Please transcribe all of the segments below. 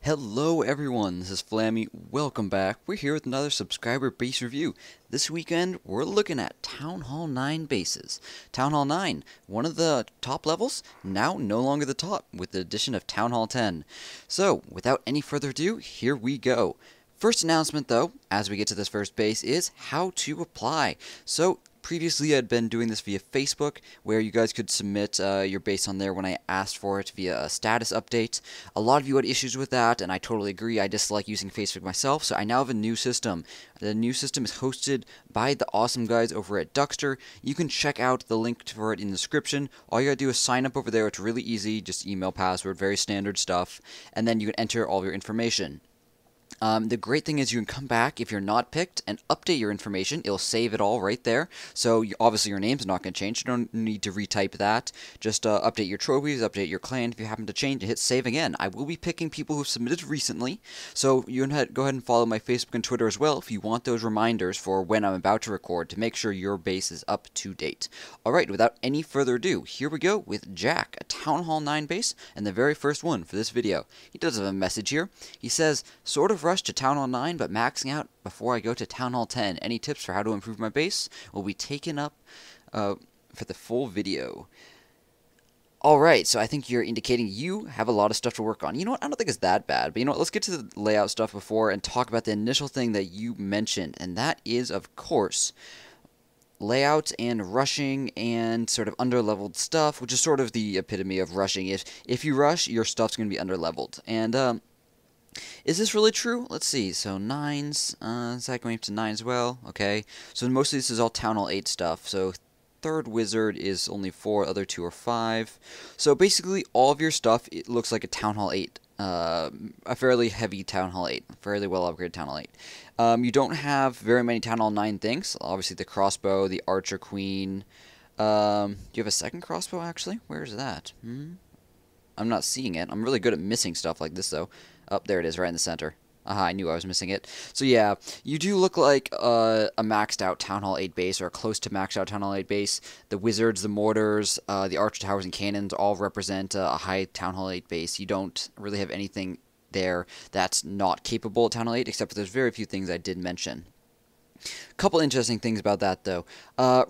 Hello everyone, this is Flammy. Welcome back. We're here with another subscriber base review. This weekend, we're looking at Town Hall 9 bases. Town Hall 9, one of the top levels, now no longer the top, with the addition of Town Hall 10. So, without any further ado, here we go. First announcement though, as we get to this first base, is how to apply. So, previously I'd been doing this via Facebook, where you guys could submit your base on there when I asked for it via a status update. A lot of you had issues with that, and I totally agree. I dislike using Facebook myself, so I now have a new system. The new system is hosted by the awesome guys over at Duckster. You can check out the link for it in the description. All you gotta do is sign up over there. It's really easy, just email, password, very standard stuff, and then you can enter all your information. The great thing is you can come back if you're not picked and update your information. It'll save it all right there. So obviously your name's not going to change. You don't need to retype that. Just update your trophies, update your clan. If you happen to change, hit save again. I will be picking people who've submitted recently. So you can go ahead and follow my Facebook and Twitter as well if you want those reminders for when I'm about to record to make sure your base is up to date. Alright, without any further ado, here we go with Jack, a Town Hall 9 base, and the very first one for this video. He does have a message here. He says, sort of rush to Town Hall 9, but maxing out before I go to Town Hall 10. Any tips for how to improve my base will be taken up for the full video. Alright, so I think you're indicating you have a lot of stuff to work on. You know what, I don't think it's that bad, but you know what, let's get to the layout stuff before and talk about the initial thing that you mentioned, and that is, of course, layout and rushing and sort of underleveled stuff, which is sort of the epitome of rushing. If you rush, your stuff's going to be underleveled. And is this really true? Let's see. So 9s, is that going up to 9 as well? Okay. So most of this is all Town Hall 8 stuff. So third wizard is only 4, other 2 are 5. So basically all of your stuff, it looks like a Town Hall 8. A fairly heavy Town Hall 8. Fairly well upgraded Town Hall 8. You don't have very many Town Hall 9 things. Obviously the crossbow, the archer queen. Do you have a second crossbow actually? Where is that? I'm not seeing it. I'm really good at missing stuff like this though. Oh, there it is, right in the center. Aha, I knew I was missing it. So yeah, you do look like a maxed out Town Hall 8 base, or close to maxed out Town Hall 8 base. The wizards, the mortars, the archer towers and cannons all represent a high Town Hall 8 base. You don't really have anything there that's not capable of Town Hall 8, except for there's very few things I did mention. Couple interesting things about that though.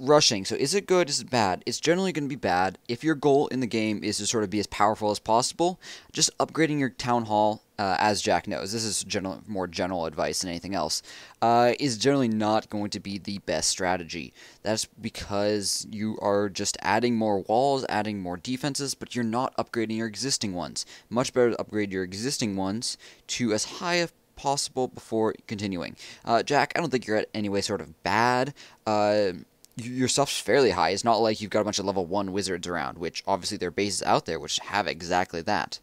Rushing. So is it good? Is it bad? It's generally going to be bad. If your goal in the game is to sort of be as powerful as possible, just upgrading your Town Hall, as Jack knows, this is more general advice than anything else, is generally not going to be the best strategy. That's because you are just adding more walls, adding more defenses, but you're not upgrading your existing ones. Much better to upgrade your existing ones to as high as possible before continuing. Jack, I don't think you're at any way sort of bad. Your stuff's fairly high. It's not like you've got a bunch of level 1 wizards around, which obviously there are bases out there which have exactly that.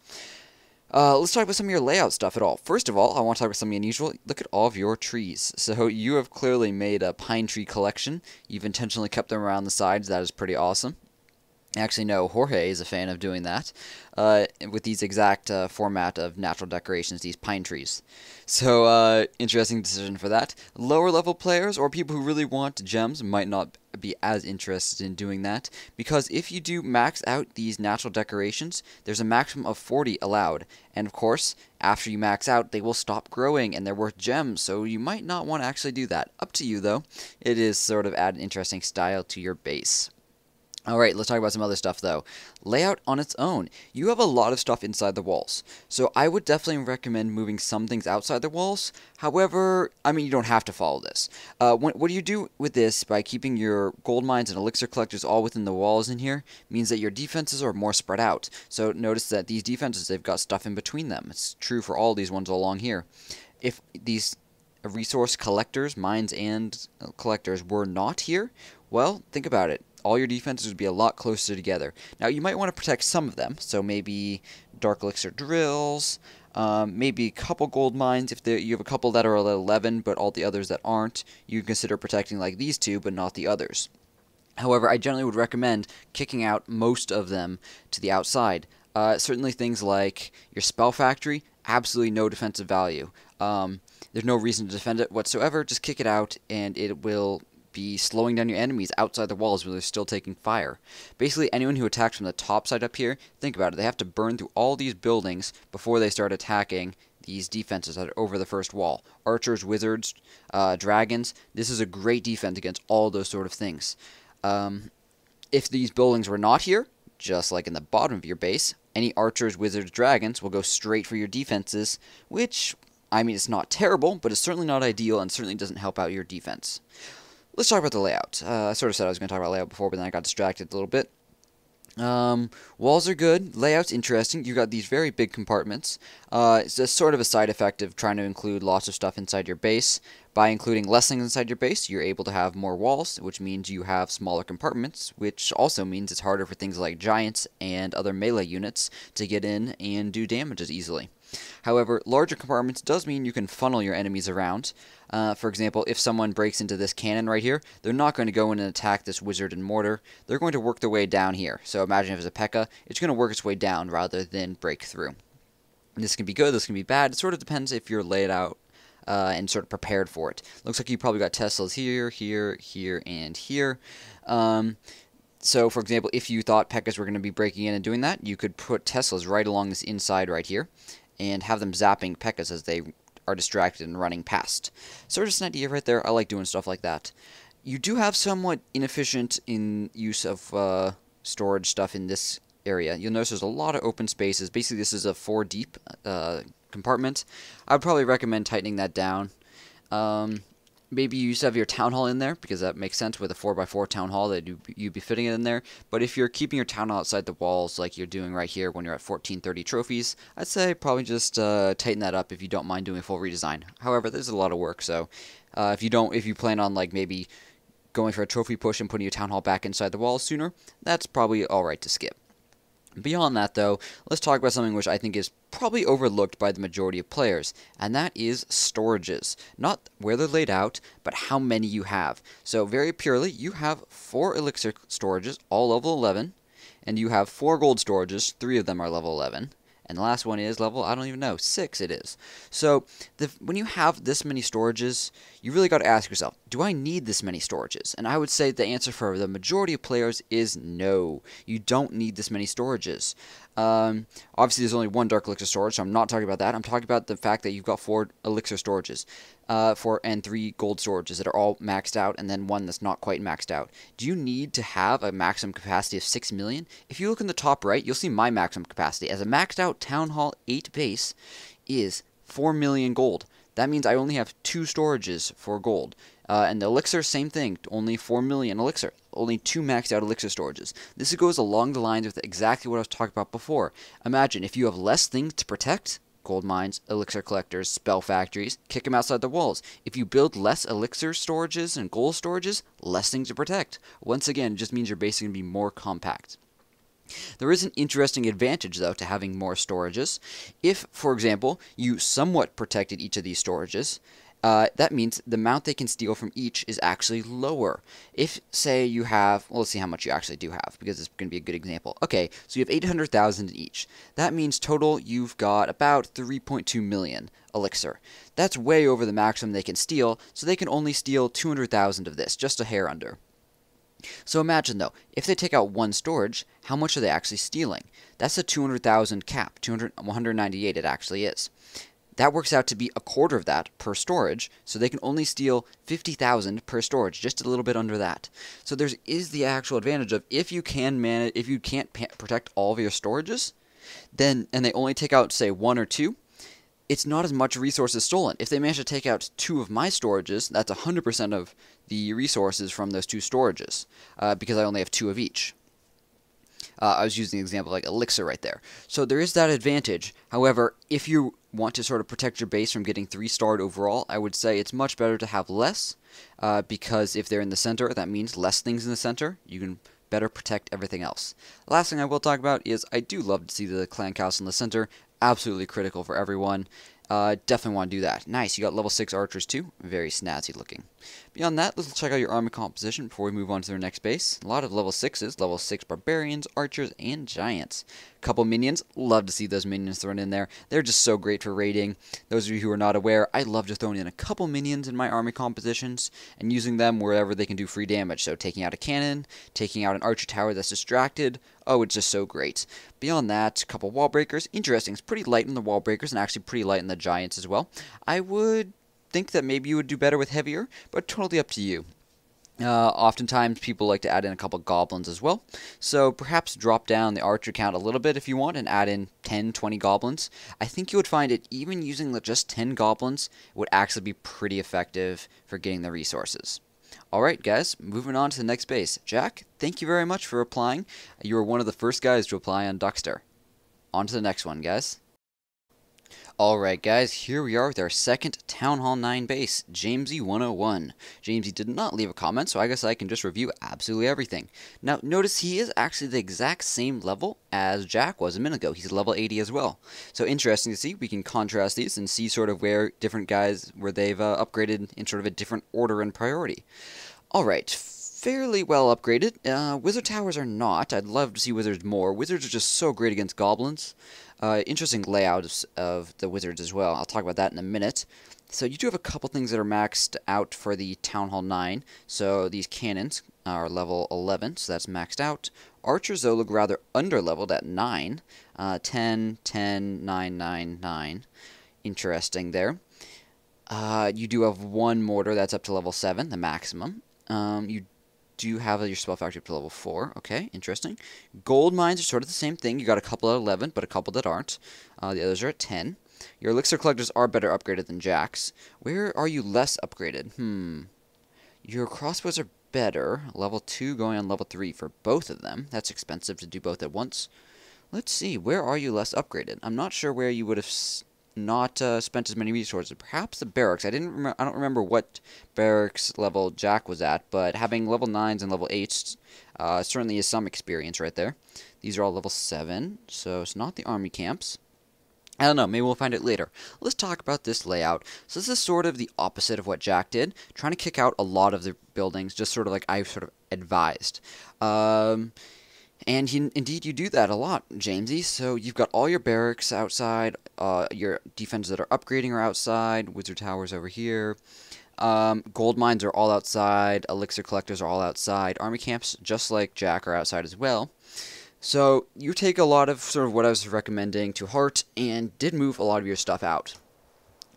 Let's talk about some of your layout stuff at all. First of all, I want to talk about something unusual. Look at all of your trees. So you have clearly made a pine tree collection. You've intentionally kept them around the sides. That is pretty awesome. Actually, no, Jorge is a fan of doing that with these exact format of natural decorations, these pine trees. So, interesting decision for that. Lower level players or people who really want gems might not be as interested in doing that, because if you do max out these natural decorations, there's a maximum of 40 allowed. And of course, after you max out, they will stop growing and they're worth gems, so you might not want to actually do that. Up to you though. It is sort of add an interesting style to your base. Alright, let's talk about some other stuff though. Layout on its own. You have a lot of stuff inside the walls, so I would definitely recommend moving some things outside the walls. However, I mean, you don't have to follow this. What do you do with this by keeping your gold mines and elixir collectors all within the walls in here means that your defenses are more spread out. So notice that these defenses, they've got stuff in between them. It's true for all these ones along here. If these resource collectors, mines and collectors, were not here, well, think about it. All your defenses would be a lot closer together. Now, you might want to protect some of them, so maybe dark elixir drills, maybe a couple gold mines. If you have a couple that are at 11, but all the others that aren't, you can consider protecting like these two, but not the others. However, I generally would recommend kicking out most of them to the outside. Certainly things like your spell factory, absolutely no defensive value. There's no reason to defend it whatsoever. Just kick it out, and it will be slowing down your enemies outside the walls when they're still taking fire. Basically, anyone who attacks from the top side up here, think about it, they have to burn through all these buildings before they start attacking these defenses that are over the first wall. Archers, wizards, dragons. This is a great defense against all those sort of things. If these buildings were not here, just like in the bottom of your base, any archers, wizards, dragons will go straight for your defenses, which, I mean, it's not terrible, but it's certainly not ideal and certainly doesn't help out your defense. Let's talk about the layout. I sort of said I was going to talk about layout before, but then I got distracted a little bit. Walls are good. Layout's interesting. You got these very big compartments. It's just sort of a side effect of trying to include lots of stuff inside your base. By including less things inside your base, you're able to have more walls, which means you have smaller compartments, which also means it's harder for things like giants and other melee units to get in and do damage as easily. However, larger compartments does mean you can funnel your enemies around. For example, if someone breaks into this cannon right here, they're not going to go in and attack this wizard and mortar. They're going to work their way down here. So imagine if it's a P.E.K.K.A., it's going to work its way down rather than break through. And this can be good, this can be bad. It sort of depends if you're laid out and sort of prepared for it. Looks like you probably got Teslas here, here, here, and here. So, for example, if you thought P.E.K.K.A.s were going to be breaking in and doing that, you could put Teslas right along this inside right here and have them zapping P.E.K.K.A.s as they are distracted and running past. So just an idea right there. I like doing stuff like that. You do have somewhat inefficient in use of storage stuff in this area. You'll notice there's a lot of open spaces. Basically, this is a 4 deep compartment. I would probably recommend tightening that down. Maybe you used to have your town hall in there, because that makes sense with a 4x4 town hall that you'd be fitting it in there. But if you're keeping your town hall outside the walls like you're doing right here when you're at 1430 trophies, I'd say probably just tighten that up if you don't mind doing a full redesign. However, there's a lot of work, so if you plan on like maybe going for a trophy push and putting your town hall back inside the walls sooner, that's probably alright to skip. Beyond that, though, let's talk about something which I think is probably overlooked by the majority of players, and that is storages. Not where they're laid out, but how many you have. So very purely, you have 4 elixir storages, all level 11, and you have 4 gold storages, 3 of them are level 11. And the last one is level, I don't even know, 6 it is. So when you have this many storages, you really got to ask yourself, do I need this many storages? And I would say the answer for the majority of players is no. You don't need this many storages. Obviously, there's only 1 dark elixir storage, so I'm not talking about that. I'm talking about the fact that you've got 4 elixir storages. 4 and 3 gold storages that are all maxed out, and then 1 that's not quite maxed out. Do you need to have a maximum capacity of 6 million? If you look in the top right, you'll see my maximum capacity. As a maxed out Town Hall 8 base is 4 million gold. That means I only have 2 storages for gold. And the elixir, same thing, only 4 million elixir. Only 2 maxed out elixir storages. This goes along the lines with exactly what I was talking about before. Imagine if you have less things to protect, gold mines, elixir collectors, spell factories, kick them outside the walls. If you build less elixir storages and gold storages, less things to protect. Once again, it just means your base is going to be more compact. There is an interesting advantage, though, to having more storages. If, for example, you somewhat protected each of these storages, that means the amount they can steal from each is actually lower. If, say, you have, well, let's see how much you actually do have, because it's going to be a good example. Okay, so you have 800,000 in each. That means total you've got about 3.2 million elixir. That's way over the maximum they can steal, so they can only steal 200,000 of this, just a hair under. So imagine, though, if they take out 1 storage, how much are they actually stealing? That's a 200,000 cap, 198 it actually is. That works out to be a quarter of that per storage, so they can only steal 50,000 per storage, just a little bit under that. So there is the actual advantage of if you can't protect all of your storages, then and they only take out, say, 1 or 2, it's not as much resources stolen. If they manage to take out 2 of my storages, that's 100% of the resources from those 2 storages, because I only have 2 of each. I was using the example like elixir right there. So there is that advantage. However, if you want to sort of protect your base from getting 3-starred overall, I would say it's much better to have less, because if they're in the center, that means less things in the center. You can better protect everything else. The last thing I will talk about is I do love to see the clan castle in the center. Absolutely critical for everyone. Definitely want to do that. Nice, you got level 6 archers too. Very snazzy looking. Beyond that, let's check out your army composition before we move on to their next base. A lot of level 6s, level 6 barbarians, archers, and giants. Couple minions, love to see those minions thrown in there. They're just so great for raiding. Those of you who are not aware, I love to throw in a couple minions in my army compositions and using them wherever they can do free damage. So taking out a cannon, taking out an archer tower that's distracted, oh, it's just so great. Beyond that, a couple wall breakers. Interesting, it's pretty light in the wall breakers and actually pretty light in the giants as well. I would think that maybe you would do better with heavier, but totally up to you. Oftentimes people like to add in a couple goblins as well, so perhaps drop down the archer count a little bit if you want and add in 10, 20 goblins. I think you would find it even using just 10 goblins would actually be pretty effective for getting the resources. Alright guys, moving on to the next base. Jack, thank you very much for applying. You were one of the first guys to apply on Duckster. On to the next one, guys. Alright guys, here we are with our second Town Hall 9 base, Jamesy 101. Jamesy did not leave a comment, so I guess I can just review absolutely everything. Now, notice he is actually the exact same level as Jack was a minute ago. He's level 80 as well. So interesting to see. We can contrast these and see sort of where different guys, where they've upgraded in sort of a different order and priority. Alright, fairly well upgraded. Wizard towers are not. I'd love to see wizards more. Wizards are just so great against goblins. Interesting layout of the wizards as well. I'll talk about that in a minute. So you do have a couple things that are maxed out for the Town Hall 9. So these cannons are level 11, so that's maxed out. Archers, though, look rather under-leveled at 9. 10, 10, 9, 9, 9. Interesting there. You do have one mortar that's up to level 7, the maximum. You do have your spell factory up to level 4. Okay, interesting. Gold mines are sort of the same thing. You got a couple at 11, but a couple that aren't. The others are at 10. Your elixir collectors are better upgraded than Jack's. Where are you less upgraded? Your crossbows are better. Level 2 going on level 3 for both of them. That's expensive to do both at once. Let's see. Where are you less upgraded? I'm not sure where you would have not spent as many resources. Perhaps the barracks. I don't remember what barracks level Jack was at, but having level 9s and level 8s certainly is some experience right there. These are all level 7, so it's not the army camps. I don't know, maybe we'll find it later. Let's talk about this layout. So this is sort of the opposite of what Jack did, trying to kick out a lot of the buildings, just sort of like I sort of advised. And indeed, you do that a lot, Jamesy. So you've got all your barracks outside, your defenses that are upgrading are outside, wizard towers over here. Gold mines are all outside, elixir collectors are all outside, army camps, just like Jack, are outside as well. So you take a lot of sort of what I was recommending to heart and did move a lot of your stuff out.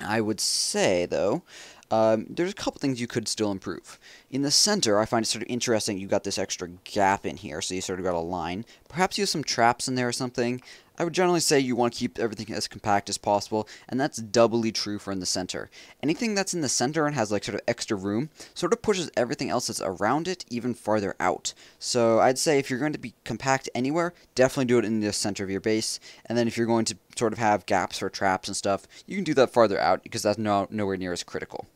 I would say, though, there's a couple things you could still improve. In the center, I find it sort of interesting you got this extra gap in here, so you sort of got a line. Perhaps you have some traps in there or something. I would generally say you want to keep everything as compact as possible, and that's doubly true for in the center. Anything that's in the center and has like sort of extra room sort of pushes everything else that's around it even farther out. So I'd say if you're going to be compact anywhere, definitely do it in the center of your base, and then if you're going to sort of have gaps for traps and stuff, you can do that farther out because that's nowhere near as critical.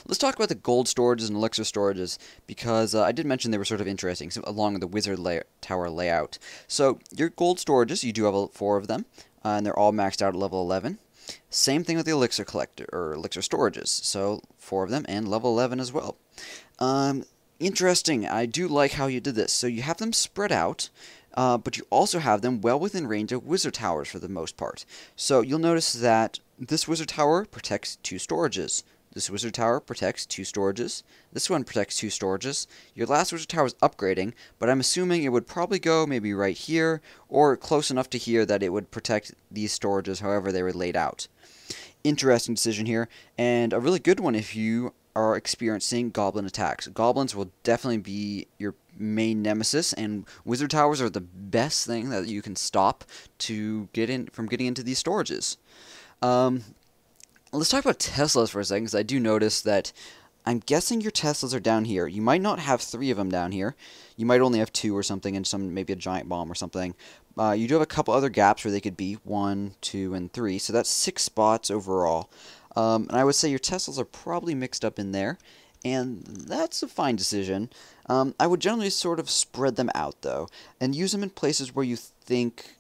Let's talk about the gold storages and elixir storages, because I did mention they were sort of interesting, along with the wizard tower layout. So, your gold storages, you do have 4 of them, and they're all maxed out at level 11. Same thing with the elixir collector, or elixir storages, so 4 of them, and level 11 as well. Interesting, I do like how you did this. So you have them spread out, but you also have them well within range of wizard towers for the most part. So you'll notice that this wizard tower protects 2 storages. This wizard tower protects 2 storages. This one protects 2 storages. Your last wizard tower is upgrading, but I'm assuming it would probably go maybe right here, or close enough to here that it would protect these storages however they were laid out. Interesting decision here, and a really good one if you are experiencing goblin attacks. Goblins will definitely be your main nemesis, and wizard towers are the best thing that you can stop to get in from getting into these storages. Let's talk about Teslas for a second, because I do notice that I'm guessing your Teslas are down here. You might not have 3 of them down here. You might only have 2 or something, and maybe a giant bomb or something. You do have a couple other gaps where they could be 1, 2, and 3, so that's 6 spots overall. And I would say your Teslas are probably mixed up in there, and that's a fine decision. I would generally sort of spread them out, though, and use them in places where you think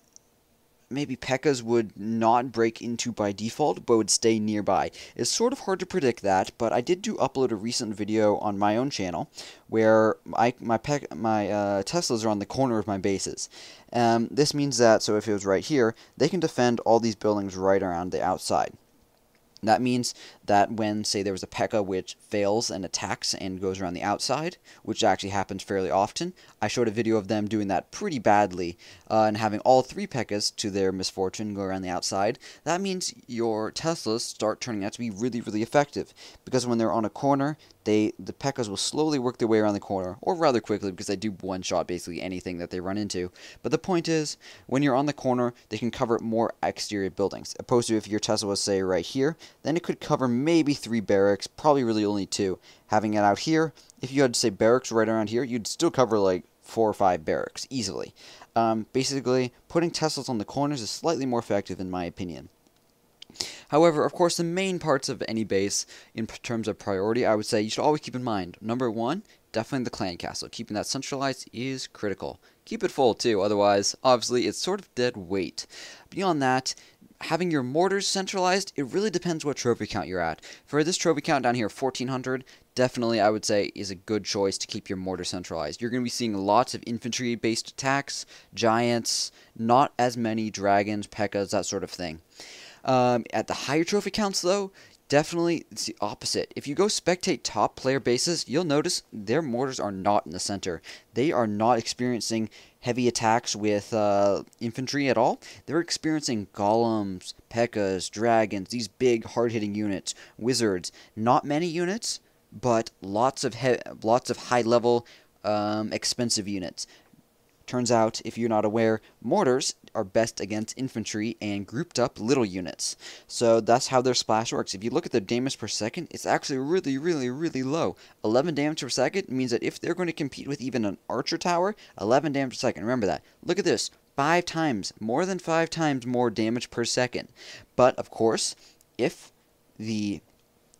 maybe P.E.K.K.A.s would not break into by default, but would stay nearby. It's sort of hard to predict that, but I did upload a recent video on my own channel where my Teslas are on the corner of my bases. This means that, so if it was right here, they can defend all these buildings right around the outside. That means that when, say, there was a P.E.K.K.A. which fails and attacks and goes around the outside, which actually happens fairly often, I showed a video of them doing that pretty badly, and having all 3 P.E.K.K.A.s, to their misfortune, go around the outside. That means your Teslas start turning out to be really, really effective, because when they're on a corner, the P.E.K.K.A.s will slowly work their way around the corner, or rather quickly, because they do one-shot basically anything that they run into. But the point is, when you're on the corner, they can cover more exterior buildings, opposed to if your Tesla was, say, right here, then it could cover maybe 3 barracks, probably really only 2. Having it out here, if you had, say, barracks right around here, you'd still cover like 4 or 5 barracks, easily. Basically, putting Teslas on the corners is slightly more effective in my opinion. However, of course, the main parts of any base, in terms of priority, I would say you should always keep in mind. Number 1, definitely the clan castle. Keeping that centralized is critical. Keep it full, too, otherwise, obviously, it's sort of dead weight. Beyond that, having your mortars centralized, it really depends what trophy count you're at. For this trophy count down here, 1400, definitely I would say is a good choice to keep your mortar centralized. You're going to be seeing lots of infantry-based attacks, giants, not as many dragons, P.E.K.K.A.s, that sort of thing. At the higher trophy counts, though, definitely it's the opposite. If you go spectate top player bases, you'll notice their mortars are not in the center. They are not experiencing heavy attacks with infantry at all. They're experiencing golems, P.E.K.K.A.s, dragons, these big hard-hitting units, wizards. Not many units, but lots of high-level, expensive units. Turns out, if you're not aware, mortars are best against infantry and grouped up little units. So that's how their splash works. If you look at the damage per second, it's actually really, really, really low. 11 damage per second means that if they're going to compete with even an archer tower, 11 damage per second. Remember that. Look at this. 5 times, more than 5 times more damage per second. But, of course, if the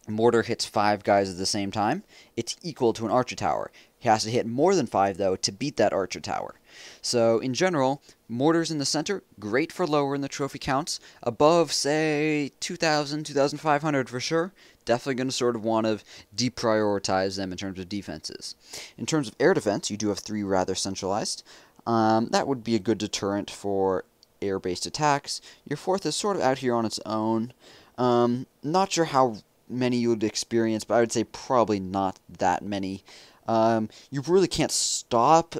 mortar hits 5 guys at the same time, it's equal to an archer tower. He has to hit more than 5, though, to beat that archer tower. So, in general, mortars in the center, great for lower in the trophy counts. Above, say, 2,000, 2,500 for sure. Definitely going to sort of want to deprioritize them in terms of defenses. In terms of air defense, you do have 3 rather centralized. That would be a good deterrent for air-based attacks. Your 4th is sort of out here on its own. Not sure how many you would experience, but I would say probably not that many. You really can't stop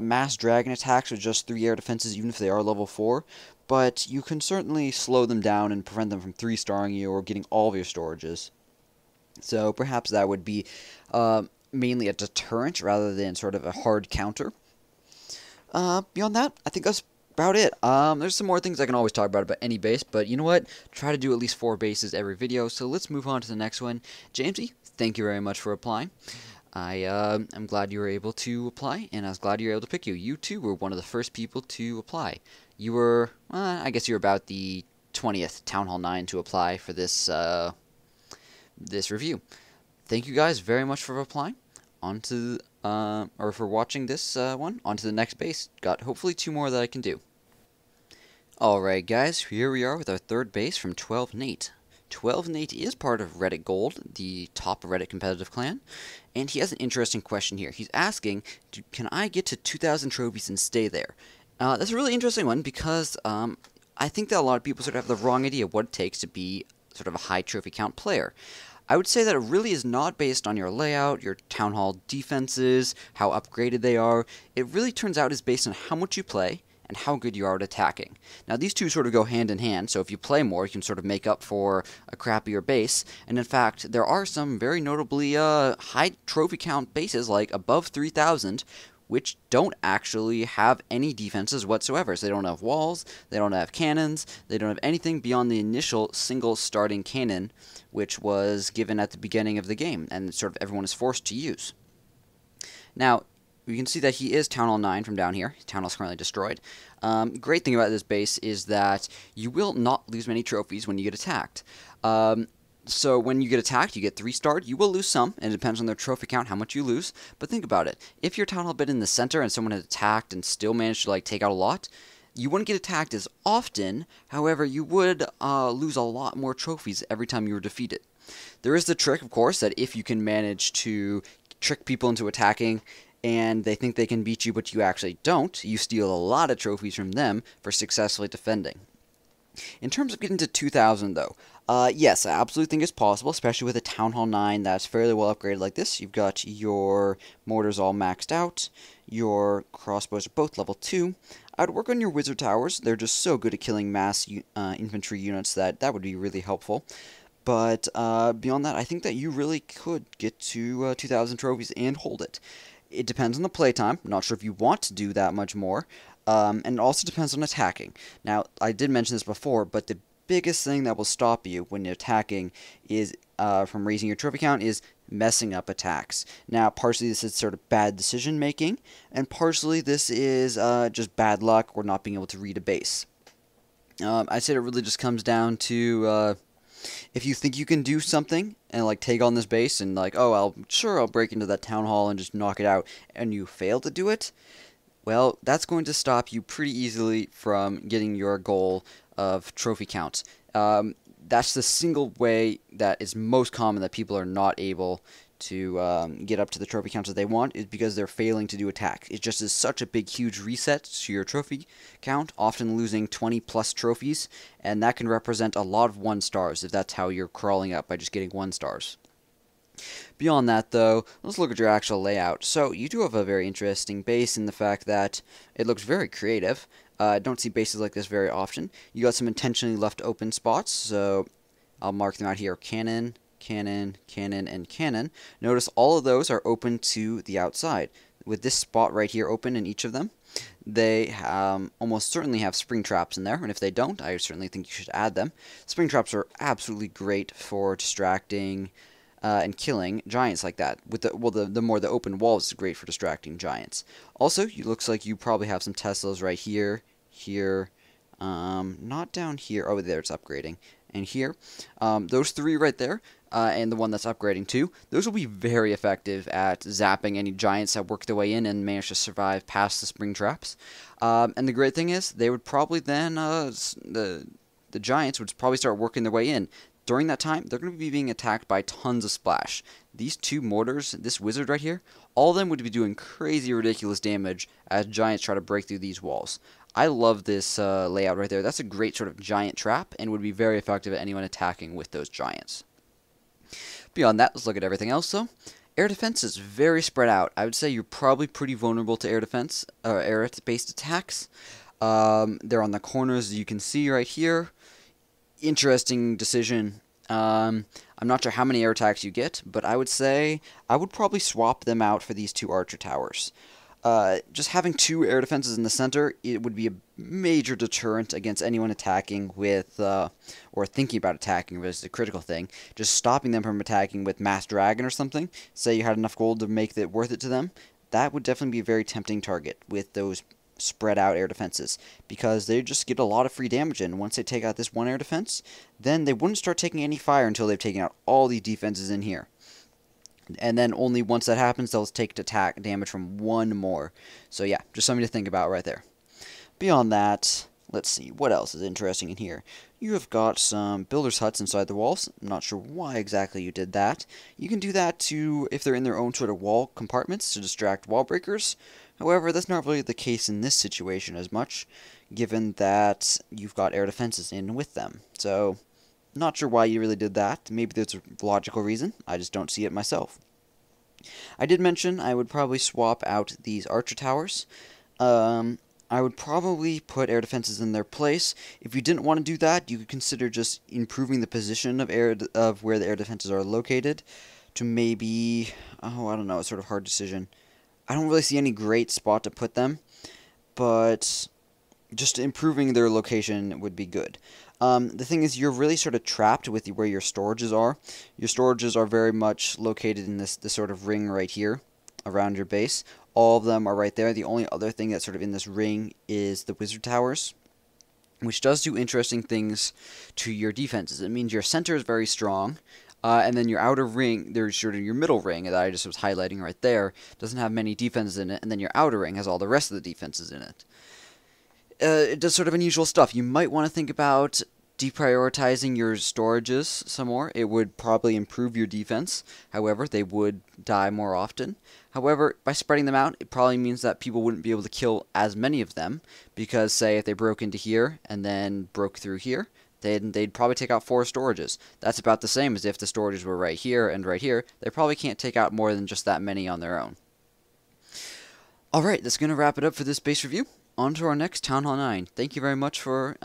mass dragon attacks with just 3 air defenses, even if they are level 4, but you can certainly slow them down and prevent them from 3-starring you or getting all of your storages. So perhaps that would be mainly a deterrent rather than sort of a hard counter. Beyond that, I think that's about it. There's some more things I can always talk about any base, but you know what? Try to do at least 4 bases every video, so let's move on to the next one. Jamesy, thank you very much for applying. I'm glad you were able to apply, and I was glad you were able to pick you. You, too, were one of the first people to apply. You were, I guess you were about the 20th Town Hall 9 to apply for this, this review. Thank you guys very much for applying. Or for watching this one. On to the next base. Got hopefully 2 more that I can do. Alright guys, here we are with our 3rd base from 12 Nate. 12 Nate is part of Reddit Gold, the top Reddit competitive clan, and he has an interesting question here. He's asking, can I get to 2,000 trophies and stay there? That's a really interesting one because I think that a lot of people sort of have the wrong idea of what it takes to be sort of a high trophy count player. I would say that it really is not based on your layout, your town hall defenses, how upgraded they are. It really turns out is based on how much you play and how good you are at attacking. Now, these two sort of go hand in hand, so if you play more, you can sort of make up for a crappier base. And in fact, there are some very notably high trophy count bases, like above 3,000, which don't actually have any defenses whatsoever. So they don't have walls, they don't have cannons, they don't have anything beyond the initial single starting cannon, which was given at the beginning of the game, and sort of everyone is forced to use. Now, you can see that he is Town Hall 9 from down here. Town Hall is currently destroyed. Great thing about this base is that you will not lose many trophies when you get attacked. So when you get attacked, you get 3-starred. You will lose some, and it depends on their trophy count how much you lose. But think about it. If your Town Hall been in the center and someone had attacked and still managed to take out a lot, you wouldn't get attacked as often. However, you would lose a lot more trophies every time you were defeated. There is the trick, of course, that if you can manage to trick people into attacking and they think they can beat you but you actually don't, you steal a lot of trophies from them for successfully defending. In terms of getting to 2,000, though, Yes, I absolutely think it's possible, especially with a Town Hall 9 that's fairly well upgraded like this. You've got your mortars all maxed out, your crossbows are both level 2. I'd work on your wizard towers. They're just so good at killing mass infantry units that would be really helpful. But beyond that, I think that you really could get to 2,000 trophies and hold it. It depends on the playtime. Not sure if you want to do that much more. And it also depends on attacking. Now, I did mention this before, but the biggest thing that will stop you when you're attacking is from raising your trophy count is messing up attacks. Now, partially this is sort of bad decision making, and partially this is just bad luck or not being able to read a base. I'd say it really just comes down to if you think you can do something and like take on this base and like, oh, I'll break into that town hall and just knock it out, and you fail to do it, well, that's going to stop you pretty easily from getting your goal of trophy count. That's the single way that is most common that people are not able to get up to the trophy counts that they want, is because they're failing to do attacks. It just is such a big, huge reset to your trophy count, often losing 20 plus trophies, and that can represent a lot of 1 stars if that's how you're crawling up by just getting 1 stars. Beyond that, though, let's look at your actual layout. So, you do have a very interesting base in the fact that it looks very creative. I don't see bases like this very often. You got some intentionally left open spots, so I'll mark them out here. Cannon, cannon, cannon, and cannon. Notice all of those are open to the outside. With this spot right here open in each of them, they almost certainly have spring traps in there, and if they don't, I certainly think you should add them. Spring traps are absolutely great for distracting and killing giants like that. With the more the open walls is great for distracting giants. Also, it looks like you probably have some Teslas right here, not down here. Oh, there it's upgrading, and here. Those 3 right there, and the one that's upgrading too. Those will be very effective at zapping any giants that work their way in and manage to survive past the spring traps. And the great thing is, they would probably then the giants would probably start working their way in. During that time, they're going to be being attacked by tons of splash. These 2 mortars, this wizard right here, all of them would be doing crazy, ridiculous damage as giants try to break through these walls. I love this layout right there. That's a great sort of giant trap and would be very effective at anyone attacking with those giants. Beyond that, let's look at everything else, though. Air defense is very spread out. I would say you're probably pretty vulnerable to air defense, air-based attacks. They're on the corners, as you can see right here. Interesting decision. I'm not sure how many air attacks you get, but I would say I would probably swap them out for these 2 archer towers. Just having 2 air defenses in the center, it would be a major deterrent against anyone attacking with, or thinking about attacking, which is a critical thing. Just stopping them from attacking with Mass Dragon or something, say you had enough gold to make it worth it to them, that would definitely be a very tempting target with those spread out air defenses, because they just get a lot of free damage in. Once they take out this 1 air defense, then they wouldn't start taking any fire until they've taken out all these defenses in here. And then only once that happens, they'll take attack damage from 1 more. So yeah, just something to think about right there. Beyond that, let's see, what else is interesting in here? You have got some builder's huts inside the walls. I'm not sure why exactly you did that. You can do that to, if they're in their own sort of wall compartments, to distract wall breakers. However, that's not really the case in this situation as much, given that you've got air defenses in with them. So, not sure why you really did that. Maybe there's a logical reason. I just don't see it myself. I did mention I would probably swap out these archer towers. I would probably put air defenses in their place. If you didn't want to do that, you could consider just improving the position of where the air defenses are located to maybe, oh, I don't know, it's sort of a hard decision. I don't really see any great spot to put them, but just improving their location would be good. The thing is, you're really sort of trapped with where your storages are. Your storages are very much located in this sort of ring right here around your base. All of them are right there. The only other thing that's sort of in this ring is the wizard towers, which does do interesting things to your defenses. It means your center is very strong, and then your outer ring, there's sort of your middle ring that I just was highlighting right there, doesn't have many defenses in it, and then your outer ring has all the rest of the defenses in it. It does sort of unusual stuff. You might want to think about deprioritizing your storages some more. It would probably improve your defense. However, they would die more often. However, by spreading them out, it probably means that people wouldn't be able to kill as many of them, because, say, if they broke into here and then broke through here, they'd probably take out 4 storages. That's about the same as if the storages were right here and right here. They probably can't take out more than just that many on their own. Alright, that's going to wrap it up for this base review. On to our next Town Hall 9. Thank you very much for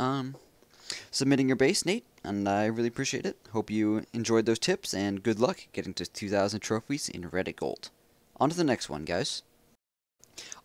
submitting your base, Nate, and I really appreciate it. Hope you enjoyed those tips, and good luck getting to 2,000 trophies in Reddit Gold. On to the next one, guys.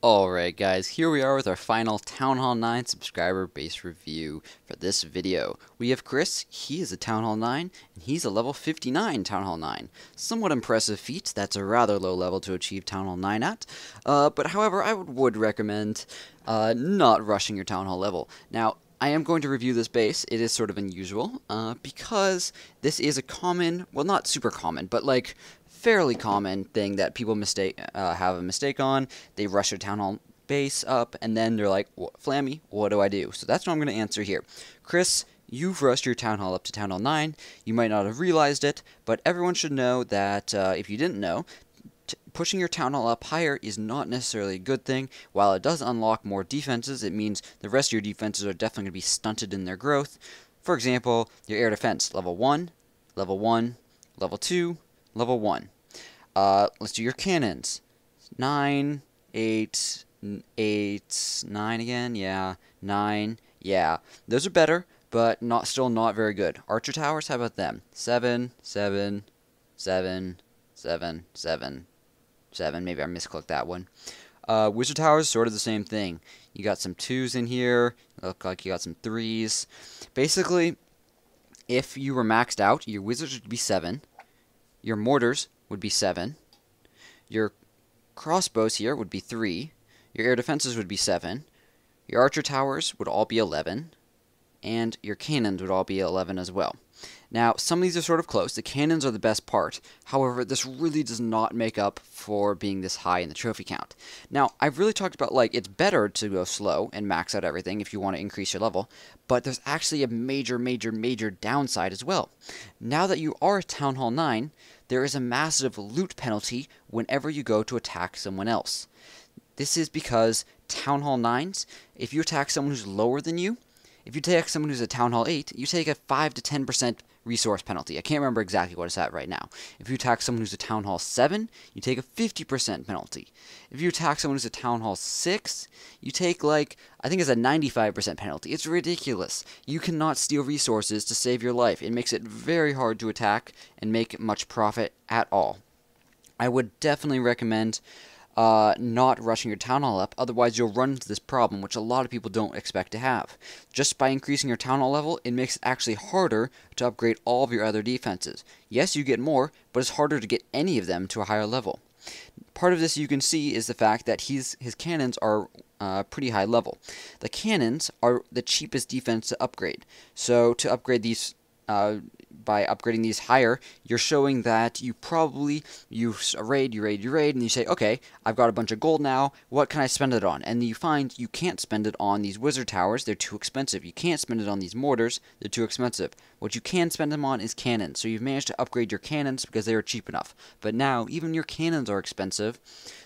Alright guys, here we are with our final Town Hall 9 subscriber base review for this video. We have Chris, he is a Town Hall 9, and he's a level 59 Town Hall 9. Somewhat impressive feat, that's a rather low level to achieve Town Hall 9 at, but however I would recommend not rushing your Town Hall level. Now, I am going to review this base. It is sort of unusual, because this is a common, well not super common, but like fairly common thing that people have a mistake on. They rush their Town Hall base up, and then they're like, Flammy, what do I do? So that's what I'm going to answer here. Chris, you've rushed your Town Hall up to Town Hall 9. You might not have realized it, but everyone should know that, if you didn't know, pushing your Town Hall up higher is not necessarily a good thing. While it does unlock more defenses, it means the rest of your defenses are definitely going to be stunted in their growth. For example, your air defense, level 1, level 1, level 2, level 1. Let's do your cannons. 9, 8, 8, 9 again, yeah, 9, yeah. Those are better, but still not very good. Archer towers, how about them? 7, 7, 7, 7, 7, 7. Maybe I misclicked that one. Wizard towers, sort of the same thing. You got some 2s in here. Look like you got some 3s. Basically, if you were maxed out, your wizards would be 7. Your mortars would be 7. Your crossbows here would be 3. Your air defenses would be 7. Your archer towers would all be 11. And your cannons would all be 11 as well. Now, some of these are sort of close. The cannons are the best part. However, this really does not make up for being this high in the trophy count. Now, I've really talked about, like, it's better to go slow and max out everything if you want to increase your level, but there's actually a major downside as well. Now that you are Town Hall 9, there is a massive loot penalty whenever you go to attack someone else. This is because Town Hall 9s, if you attack someone who's lower than you, if you take someone who's a Town Hall 8, you take a 5 to 10% resource penalty. I can't remember exactly what it's at right now. If you attack someone who's a Town Hall 7, you take a 50% penalty. If you attack someone who's a Town Hall 6, you take, like, I think it's a 95% penalty. It's ridiculous. You cannot steal resources to save your life. It makes it very hard to attack and make much profit at all. I would definitely recommend not rushing your Town Hall up, otherwise you'll run into this problem, which a lot of people don't expect to have. Just by increasing your Town Hall level, it makes it actually harder to upgrade all of your other defenses. Yes, you get more, but it's harder to get any of them to a higher level. Part of this you can see is the fact that his cannons are pretty high level. The cannons are the cheapest defense to upgrade. So to upgrade these by upgrading these higher, you're showing that you raid, and you say, okay, I've got a bunch of gold now, what can I spend it on? And you find you can't spend it on these wizard towers, they're too expensive. You can't spend it on these mortars, they're too expensive. What you can spend them on is cannons, so you've managed to upgrade your cannons because they are cheap enough. But now, even your cannons are expensive,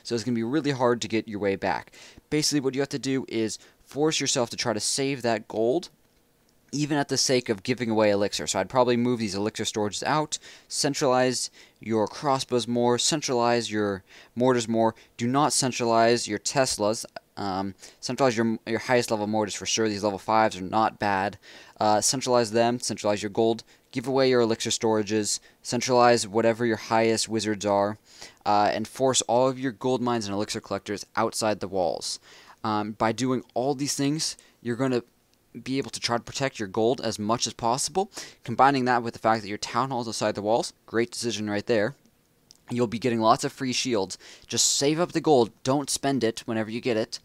so it's going to be really hard to get your way back. Basically, what you have to do is force yourself to try to save that gold, even at the sake of giving away elixir. So I'd probably move these elixir storages out, centralize your crossbows more, centralize your mortars more. Do not centralize your Teslas. Centralize your highest level mortars for sure. These level 5s are not bad. Centralize them, centralize your gold, give away your elixir storages, centralize whatever your highest wizards are, and force all of your gold mines and elixir collectors outside the walls. By doing all these things, you're going to be able to try to protect your gold as much as possible. Combining that with the fact that your Town Hall's outside the walls, great decision right there. You'll be getting lots of free shields. Just save up the gold. Don't spend it whenever you get it.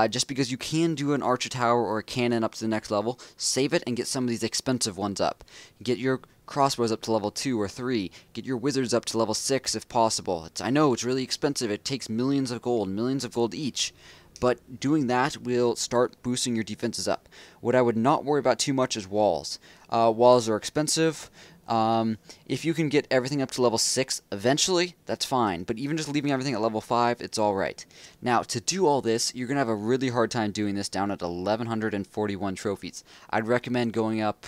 Just because you can do an archer tower or a cannon up to the next level, save it and get some of these expensive ones up. Get your crossbows up to level 2 or 3. Get your wizards up to level 6 if possible. I know it's really expensive. It takes millions of gold each. But doing that will start boosting your defenses up. What I would not worry about too much is walls. Walls are expensive. If you can get everything up to level 6 eventually, that's fine. But even just leaving everything at level 5, it's alright. Now, to do all this, you're going to have a really hard time doing this down at 1,141 trophies. I'd recommend going up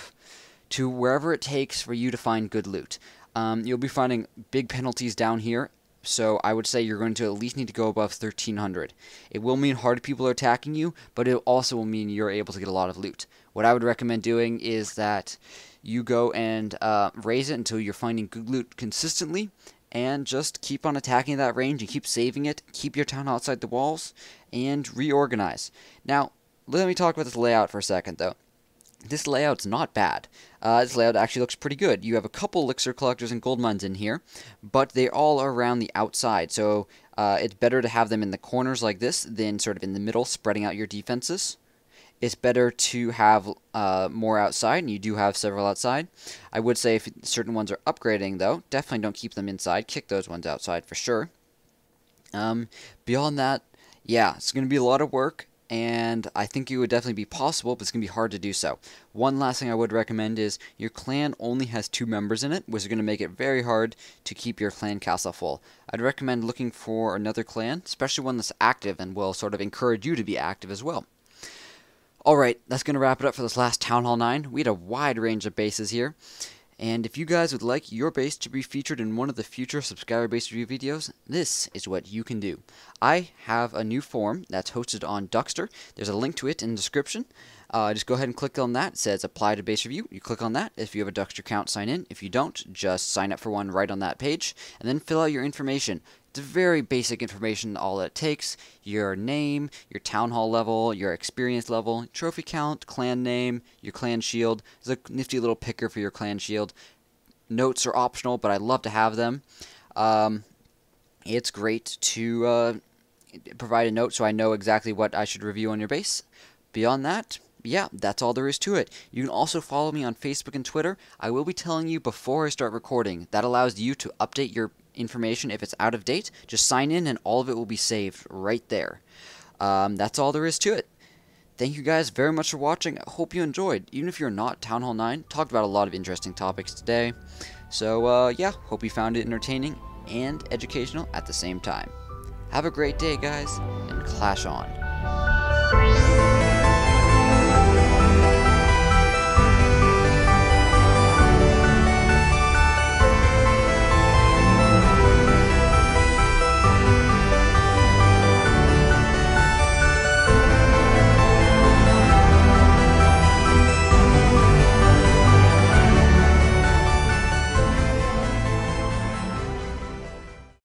to wherever it takes for you to find good loot. You'll be finding big penalties down here, so I would say you're going to at least need to go above 1300. It will mean hard people are attacking you, but it also will mean you're able to get a lot of loot. What I would recommend doing is that you go and raise it until you're finding good loot consistently, and just keep on attacking that range and keep saving it, keep your town outside the walls, and reorganize. Now, let me talk about this layout for a second, though. This layout's not bad. This layout actually looks pretty good. You have a couple elixir collectors and gold mines in here, but they all are around the outside, so it's better to have them in the corners like this than sort of in the middle, spreading out your defenses. It's better to have more outside, and you do have several outside. I would say if certain ones are upgrading, though, definitely don't keep them inside. Kick those ones outside for sure. Beyond that, yeah, it's going to be a lot of work, and I think it would definitely be possible, but it's going to be hard to do so. One last thing I would recommend is your clan only has 2 members in it, which is going to make it very hard to keep your clan castle full. I'd recommend looking for another clan, especially one that's active and will sort of encourage you to be active as well. Alright, that's going to wrap it up for this last Town Hall 9. We had a wide range of bases here. And if you guys would like your base to be featured in one of the future subscriber base review videos, this is what you can do. I have a new forum that's hosted on Duckster. There's a link to it in the description. Just go ahead and click on that. It says apply to base review. You click on that. If you have a Duckster account, sign in. If you don't, just sign up for one right on that page. And then fill out your information. It's very basic information, all it takes. Your name, your town hall level, your experience level, trophy count, clan name, your clan shield. There's a nifty little picker for your clan shield. Notes are optional, but I love to have them. It's great to provide a note so I know exactly what I should review on your base. Beyond that, yeah, that's all there is to it. You can also follow me on Facebook and Twitter. I will be telling you before I start recording. That allows you to update your information if it's out of date. Just sign in and all of it will be saved right there. That's all there is to it. Thank you guys very much for watching. I hope you enjoyed. Even if you're not Town Hall 9, talked about a lot of interesting topics today. So yeah, hope you found it entertaining and educational at the same time. Have a great day, guys, and clash on.